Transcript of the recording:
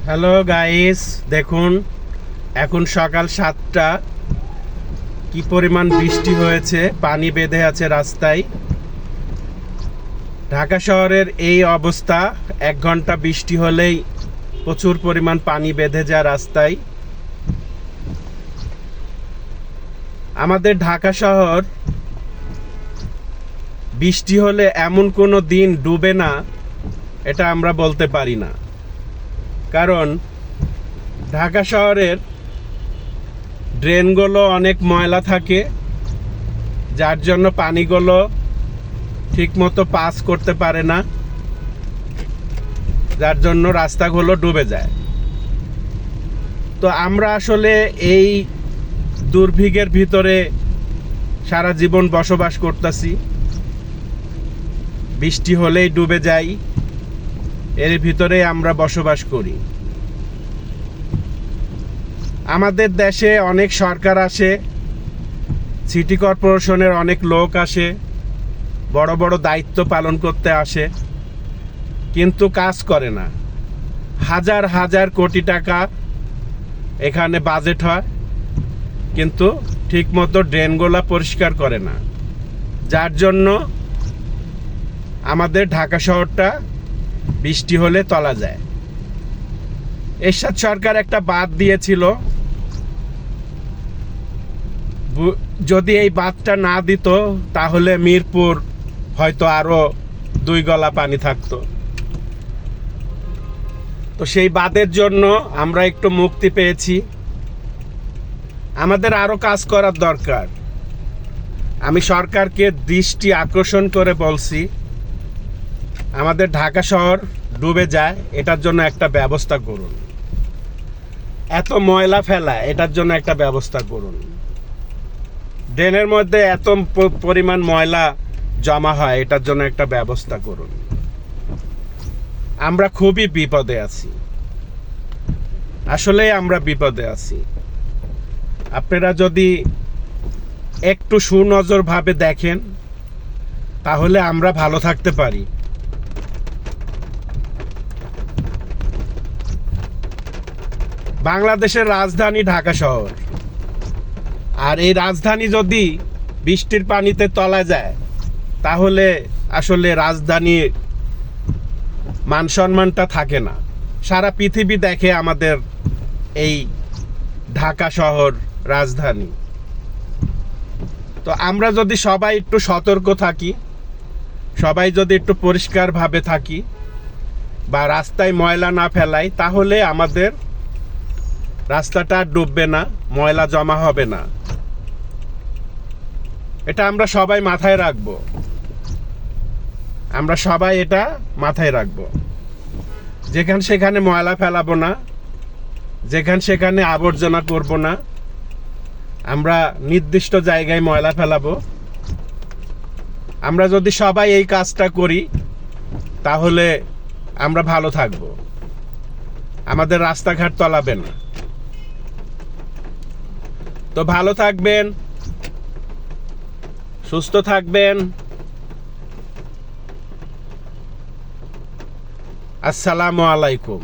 Hello guys, দেখুন এখন সকাল 7টা। কি পরিমাণ বৃষ্টি হয়েছে, পানি বেঁধে আছে রাস্তায়। ঢাকা শহরের এই অবস্থা, 1 ঘন্টা বৃষ্টি হলেই প্রচুর পরিমাণ পানি বেঁধে যায় রাস্তায়। আমাদের ঢাকা শহর বৃষ্টি হলে এমন কোনো দিন ডুবে না, এটা আমরা বলতে পারি না। কারণ ঢাকা শহরের ড্রেনগুলো অনেক ময়লা থাকে, যার জন্য পানিগুলো ঠিকমতো পাস করতে পারে না, যার জন্য রাস্তাগুলো ডুবে যায়। তো আমরা আসলে এই দুর্ভিক্ষের ভিতরে সারা জীবন বসবাস করতেছি। বৃষ্টি হলেই ডুবে যাই, এর ভিতরে আমরা বসবাস করি। আমাদের দেশে অনেক সরকার আসে, সিটি কর্পোরেশনের অনেক লোক আসে, বড় বড় দায়িত্ব পালন করতে আসে, কিন্তু কাজ করে না। হাজার হাজার কোটি টাকা এখানে বাজেট হয়, কিন্তু ঠিকমতো ড্রেনগুলো পরিষ্কার করে না, যার জন্য আমাদের ঢাকা শহরটা বৃষ্টি হলে তলা যায়। এরশাদ সরকার একটা বাঁধ দিয়েছিল, যদি এই বাঁধটা না দিত তাহলে মিরপুর হয়তো আরো 2 গলা পানি থাকতো। তো সেই বাঁধের জন্য আমরা একটু মুক্তি পেয়েছি। আমাদের আরো কাজ করার দরকার। আমি সরকারকে দৃষ্টি আকর্ষণ করে বলছি, আমাদের ঢাকা শহর ডুবে যায়, এটার জন্য একটা ব্যবস্থা করুন। এত ময়লা ফেলা, এটার জন্য একটা ব্যবস্থা করুন। ড্রেনের মধ্যে এত পরিমাণ ময়লা জমা হয়, এটার জন্য একটা ব্যবস্থা করুন। আমরা খুবই বিপদে আছি, আসলে আমরা বিপদে আছি। আপনারা যদি একটু সুনজর ভাবে দেখেন তাহলে আমরা ভালো থাকতে পারি। বাংলাদেশের রাজধানী ঢাকা শহর, আর এই রাজধানী যদি বৃষ্টির পানিতে তলায় যায় তাহলে আসলে রাজধানীর মান সম্মানটা থাকে না। সারা পৃথিবী দেখে আমাদের এই ঢাকা শহর রাজধানী। তো আমরা যদি সবাই একটু সতর্ক থাকি, সবাই যদি একটু পরিষ্কারভাবে থাকি বা রাস্তায় ময়লা না ফেলাই, তাহলে আমাদের রাস্তাটা ডুববে না, ময়লা জমা হবে না। এটা আমরা সবাই মাথায় রাখবো, আমরা সবাই এটা মাথায় রাখবো। যেখানে সেখানে ময়লা ফেলাবো না, যেখানে সেখানে আবর্জনা করব না, আমরা নির্দিষ্ট জায়গায় ময়লা ফেলাবো। আমরা যদি সবাই এই কাজটা করি তাহলে আমরা ভালো থাকব, আমাদের রাস্তাঘাট তলাবে না। তো ভালো থাকবেন, সুস্থ থাকবেন। আসসালামু আলাইকুম।